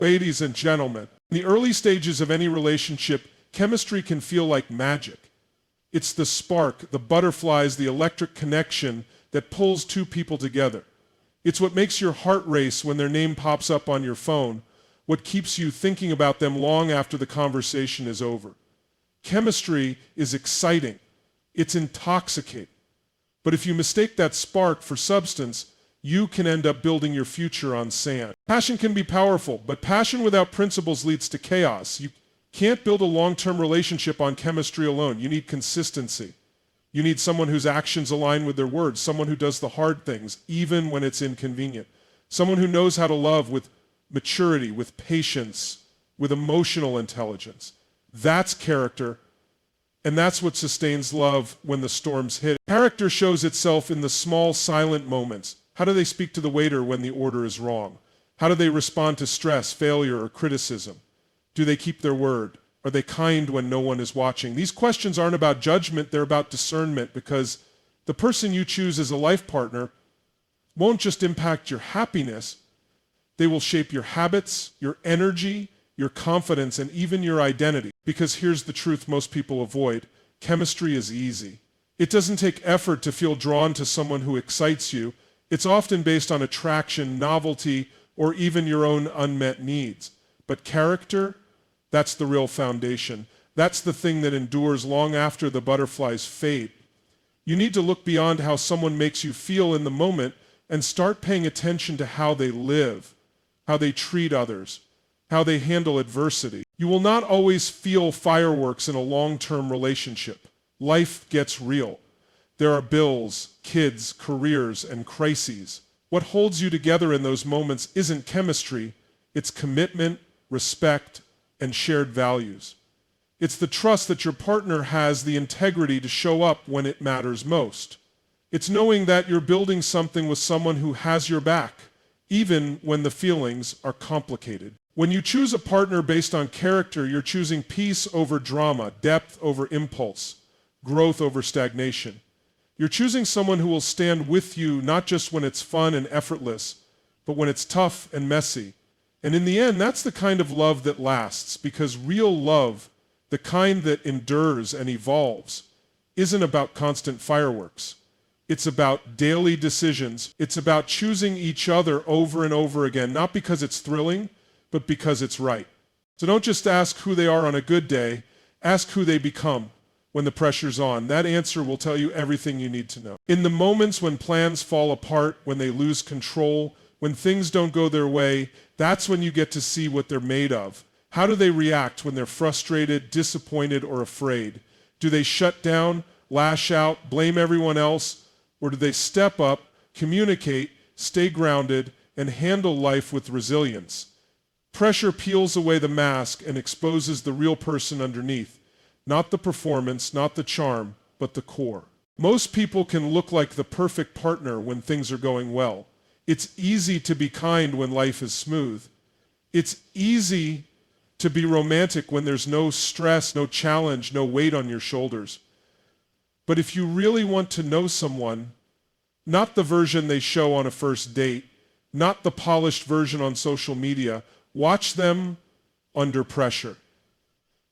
Ladies and gentlemen, in the early stages of any relationship, chemistry can feel like magic. It's the spark, the butterflies, the electric connection that pulls two people together. It's what makes your heart race when their name pops up on your phone, what keeps you thinking about them long after the conversation is over. Chemistry is exciting. It's intoxicating. But if you mistake that spark for substance, you can end up building your future on sand. Passion can be powerful, but passion without principles leads to chaos. You can't build a long-term relationship on chemistry alone. You need consistency. You need someone whose actions align with their words, someone who does the hard things, even when it's inconvenient, someone who knows how to love with maturity, with patience, with emotional intelligence. That's character, and that's what sustains love when the storms hit. Character shows itself in the small, silent moments. How do they speak to the waiter when the order is wrong? How do they respond to stress, failure, or criticism? Do they keep their word? Are they kind when no one is watching? These questions aren't about judgment, they're about discernment, because the person you choose as a life partner won't just impact your happiness, they will shape your habits, your energy, your confidence, and even your identity. Because here's the truth most people avoid: chemistry is easy. It doesn't take effort to feel drawn to someone who excites you. It's often based on attraction, novelty, or even your own unmet needs. But character, that's the real foundation. That's the thing that endures long after the butterflies fade. You need to look beyond how someone makes you feel in the moment and start paying attention to how they live, how they treat others, how they handle adversity. You will not always feel fireworks in a long-term relationship. Life gets real. There are bills, kids, careers, and crises. What holds you together in those moments isn't chemistry, it's commitment, respect, and shared values. It's the trust that your partner has the integrity to show up when it matters most. It's knowing that you're building something with someone who has your back, even when the feelings are complicated. When you choose a partner based on character, you're choosing peace over drama, depth over impulse, growth over stagnation. You're choosing someone who will stand with you not just when it's fun and effortless, but when it's tough and messy. And in the end, that's the kind of love that lasts, because real love, the kind that endures and evolves, isn't about constant fireworks. It's about daily decisions. It's about choosing each other over and over again, not because it's thrilling, but because it's right. So don't just ask who they are on a good day, ask who they become when the pressure's on. That answer will tell you everything you need to know. In the moments when plans fall apart, when they lose control, when things don't go their way, that's when you get to see what they're made of. How do they react when they're frustrated, disappointed, or afraid? Do they shut down, lash out, blame everyone else? Or do they step up, communicate, stay grounded, and handle life with resilience? Pressure peels away the mask and exposes the real person underneath. Not the performance, not the charm, but the core. Most people can look like the perfect partner when things are going well. It's easy to be kind when life is smooth. It's easy to be romantic when there's no stress, no challenge, no weight on your shoulders. But if you really want to know someone, not the version they show on a first date, not the polished version on social media, watch them under pressure.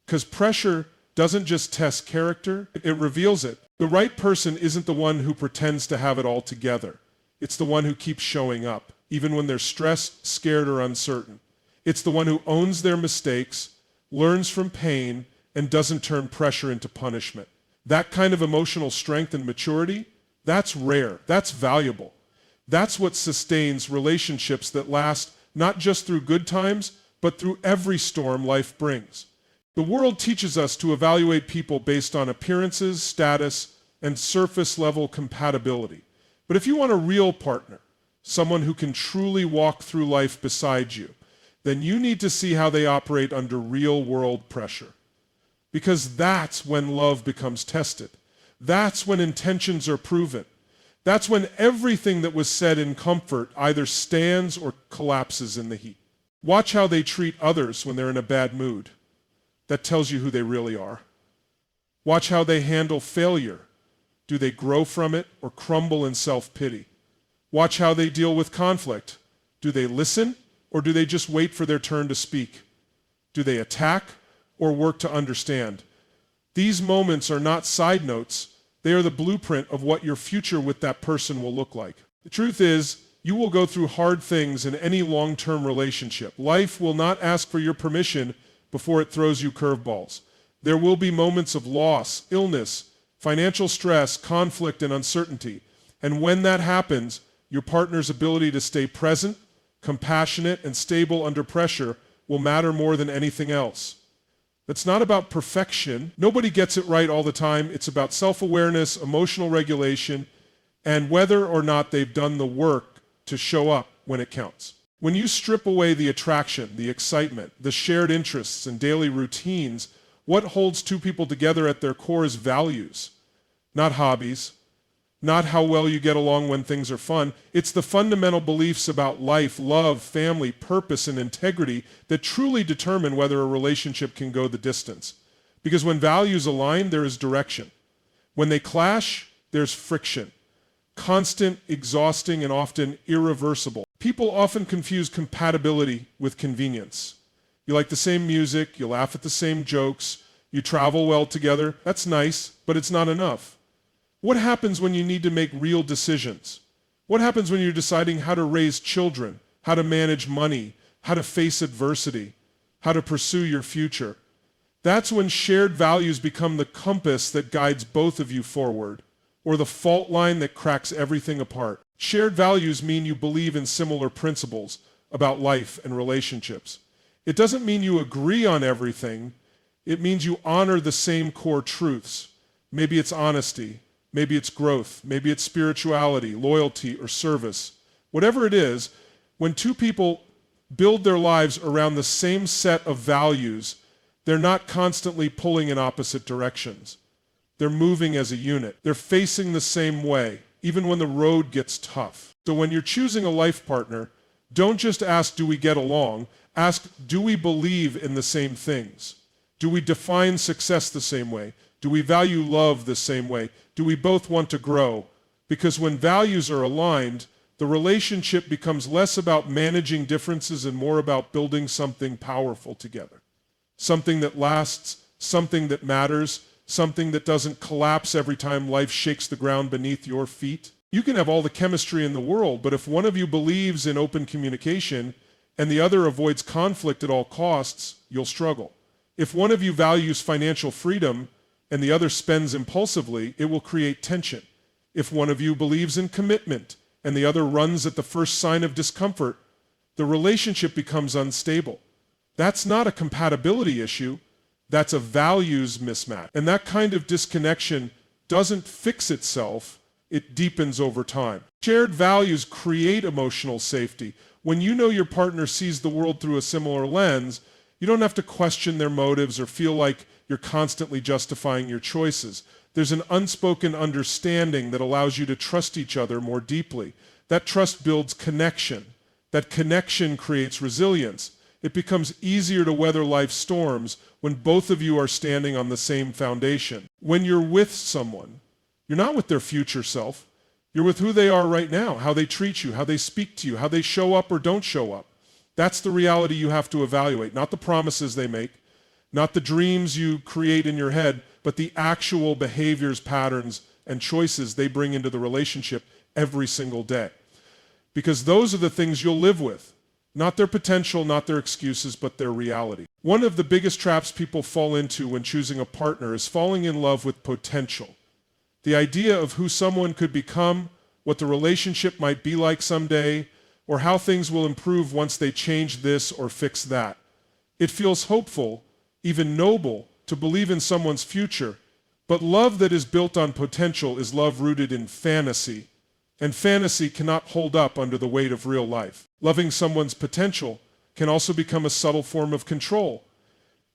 Because pressure doesn't just test character, it reveals it. The right person isn't the one who pretends to have it all together. It's the one who keeps showing up, even when they're stressed, scared, or uncertain. It's the one who owns their mistakes, learns from pain, and doesn't turn pressure into punishment. That kind of emotional strength and maturity, that's rare, that's valuable. That's what sustains relationships that last not just through good times, but through every storm life brings. The world teaches us to evaluate people based on appearances, status, and surface-level compatibility. But if you want a real partner, someone who can truly walk through life beside you, then you need to see how they operate under real-world pressure. Because that's when love becomes tested. That's when intentions are proven. That's when everything that was said in comfort either stands or collapses in the heat. Watch how they treat others when they're in a bad mood. That tells you who they really are. Watch how they handle failure. Do they grow from it or crumble in self-pity? Watch how they deal with conflict. Do they listen or do they just wait for their turn to speak? Do they attack or work to understand? These moments are not side notes. They are the blueprint of what your future with that person will look like. The truth is, you will go through hard things in any long-term relationship. Life will not ask for your permission before it throws you curveballs. There will be moments of loss, illness, financial stress, conflict, and uncertainty. And when that happens, your partner's ability to stay present, compassionate, and stable under pressure will matter more than anything else. It's not about perfection. Nobody gets it right all the time. It's about self-awareness, emotional regulation, and whether or not they've done the work to show up when it counts. When you strip away the attraction, the excitement, the shared interests, and daily routines, what holds two people together at their core is values, not hobbies, not how well you get along when things are fun. It's the fundamental beliefs about life, love, family, purpose, and integrity that truly determine whether a relationship can go the distance. Because when values align, there is direction. When they clash, there's friction. Constant, exhausting, and often irreversible. People often confuse compatibility with convenience. You like the same music, you laugh at the same jokes, you travel well together. That's nice, but it's not enough. What happens when you need to make real decisions? What happens when you're deciding how to raise children, how to manage money, how to face adversity, how to pursue your future? That's when shared values become the compass that guides both of you forward, or the fault line that cracks everything apart. Shared values mean you believe in similar principles about life and relationships. It doesn't mean you agree on everything. It means you honor the same core truths. Maybe it's honesty. Maybe it's growth. Maybe it's spirituality, loyalty, or service. Whatever it is, when two people build their lives around the same set of values, they're not constantly pulling in opposite directions. They're moving as a unit. They're facing the same way, even when the road gets tough. So when you're choosing a life partner, don't just ask, do we get along? Ask, do we believe in the same things? Do we define success the same way? Do we value love the same way? Do we both want to grow? Because when values are aligned, the relationship becomes less about managing differences and more about building something powerful together. Something that lasts, something that matters, something that doesn't collapse every time life shakes the ground beneath your feet. You can have all the chemistry in the world, but if one of you believes in open communication and the other avoids conflict at all costs, you'll struggle. If one of you values financial freedom and the other spends impulsively, it will create tension. If one of you believes in commitment and the other runs at the first sign of discomfort, the relationship becomes unstable. That's not a compatibility issue. That's a values mismatch. And that kind of disconnection doesn't fix itself. It deepens over time. Shared values create emotional safety. When you know your partner sees the world through a similar lens, you don't have to question their motives or feel like you're constantly justifying your choices. There's an unspoken understanding that allows you to trust each other more deeply. That trust builds connection. That connection creates resilience. It becomes easier to weather life's storms when both of you are standing on the same foundation. When you're with someone, you're not with their future self. You're with who they are right now, how they treat you, how they speak to you, how they show up or don't show up. That's the reality you have to evaluate, not the promises they make, not the dreams you create in your head, but the actual behaviors, patterns, and choices they bring into the relationship every single day. Because those are the things you'll live with. Not their potential, not their excuses, but their reality. One of the biggest traps people fall into when choosing a partner is falling in love with potential. The idea of who someone could become, what the relationship might be like someday, or how things will improve once they change this or fix that. It feels hopeful, even noble, to believe in someone's future, but love that is built on potential is love rooted in fantasy, and fantasy cannot hold up under the weight of real life. Loving someone's potential can also become a subtle form of control.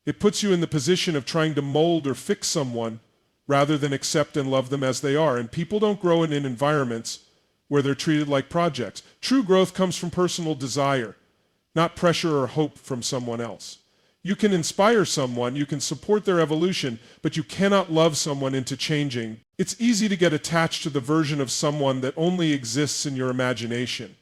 It puts you in the position of trying to mold or fix someone rather than accept and love them as they are. And people don't grow in environments where they're treated like projects. True growth comes from personal desire, not pressure or hope from someone else. You can inspire someone, you can support their evolution, but you cannot love someone into changing. It's easy to get attached to the version of someone that only exists in your imagination.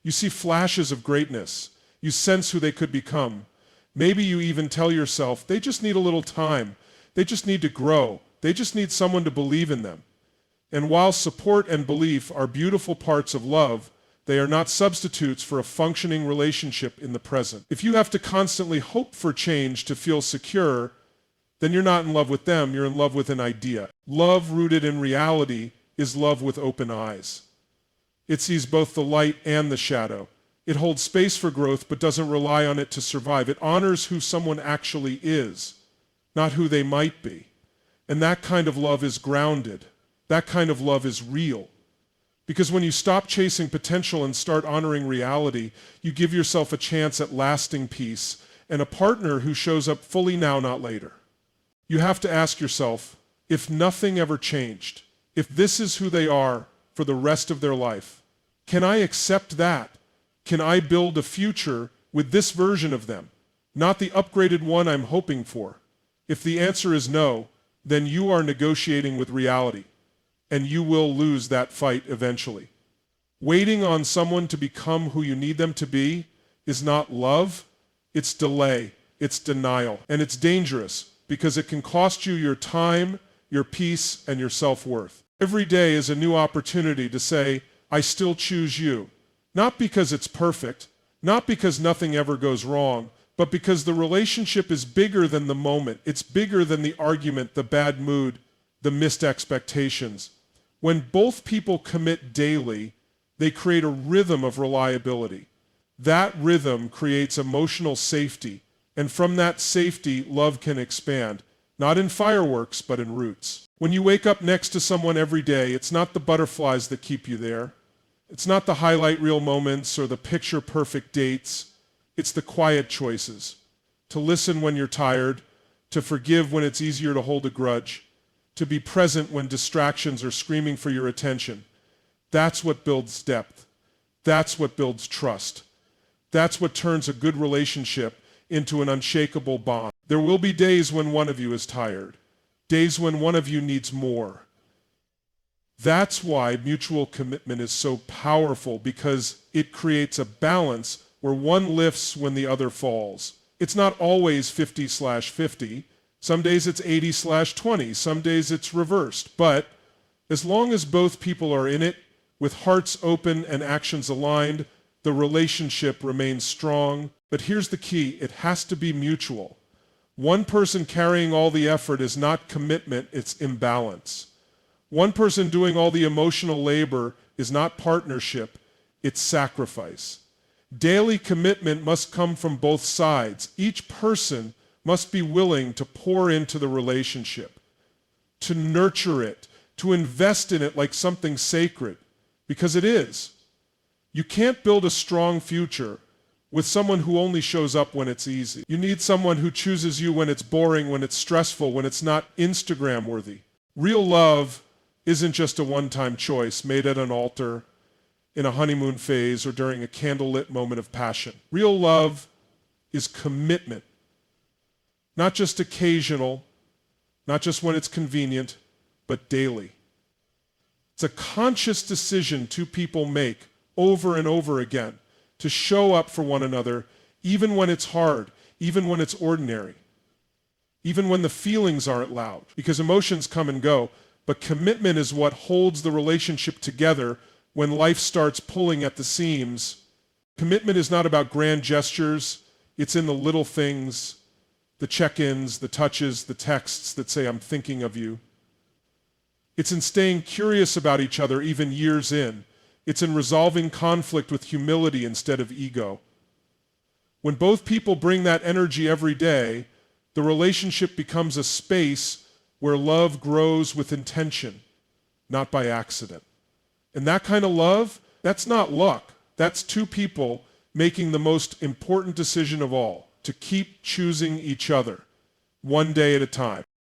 You see flashes of greatness. You sense who they could become. Maybe you even tell yourself, they just need a little time. They just need to grow. They just need someone to believe in them. And while support and belief are beautiful parts of love, they are not substitutes for a functioning relationship in the present. If you have to constantly hope for change to feel secure, then you're not in love with them, you're in love with an idea. Love rooted in reality is love with open eyes. It sees both the light and the shadow. It holds space for growth but doesn't rely on it to survive. It honors who someone actually is, not who they might be. And that kind of love is grounded. That kind of love is real. Because when you stop chasing potential and start honoring reality, you give yourself a chance at lasting peace and a partner who shows up fully now, not later. You have to ask yourself, if nothing ever changed, if this is who they are for the rest of their life, can I accept that? Can I build a future with this version of them, not the upgraded one I'm hoping for? If the answer is no, then you are negotiating with reality, and you will lose that fight eventually. Waiting on someone to become who you need them to be is not love, it's delay, it's denial, and it's dangerous because it can cost you your time, your peace, and your self-worth. Every day is a new opportunity to say, I still choose you. Not because it's perfect, not because nothing ever goes wrong, but because the relationship is bigger than the moment. It's bigger than the argument, the bad mood, the missed expectations. When both people commit daily, they create a rhythm of reliability. That rhythm creates emotional safety, and from that safety, love can expand, not in fireworks, but in roots. When you wake up next to someone every day, it's not the butterflies that keep you there. It's not the highlight reel moments or the picture-perfect dates. It's the quiet choices. To listen when you're tired, to forgive when it's easier to hold a grudge, to be present when distractions are screaming for your attention. That's what builds depth. That's what builds trust. That's what turns a good relationship into an unshakable bond. There will be days when one of you is tired, days when one of you needs more. That's why mutual commitment is so powerful, because it creates a balance where one lifts when the other falls. It's not always 50/50. Some days it's 80/20. Some days it's reversed. But as long as both people are in it, with hearts open and actions aligned, the relationship remains strong. But here's the key. It has to be mutual. One person carrying all the effort is not commitment, it's imbalance. One person doing all the emotional labor is not partnership, it's sacrifice. Daily commitment must come from both sides. Each person must be willing to pour into the relationship, to nurture it, to invest in it like something sacred, because it is. You can't build a strong future with someone who only shows up when it's easy. You need someone who chooses you when it's boring, when it's stressful, when it's not Instagram worthy. Real love isn't just a one-time choice made at an altar, in a honeymoon phase, or during a candlelit moment of passion. Real love is commitment. Not just occasional, not just when it's convenient, but daily. It's a conscious decision two people make over and over again to show up for one another, even when it's hard, even when it's ordinary, even when the feelings aren't loud, because emotions come and go. But commitment is what holds the relationship together when life starts pulling at the seams. Commitment is not about grand gestures. It's in the little things, the check-ins, the touches, the texts that say, I'm thinking of you. It's in staying curious about each other even years in. It's in resolving conflict with humility instead of ego. When both people bring that energy every day, the relationship becomes a space where love grows with intention, not by accident. And that kind of love, that's not luck. That's two people making the most important decision of all, to keep choosing each other, one day at a time.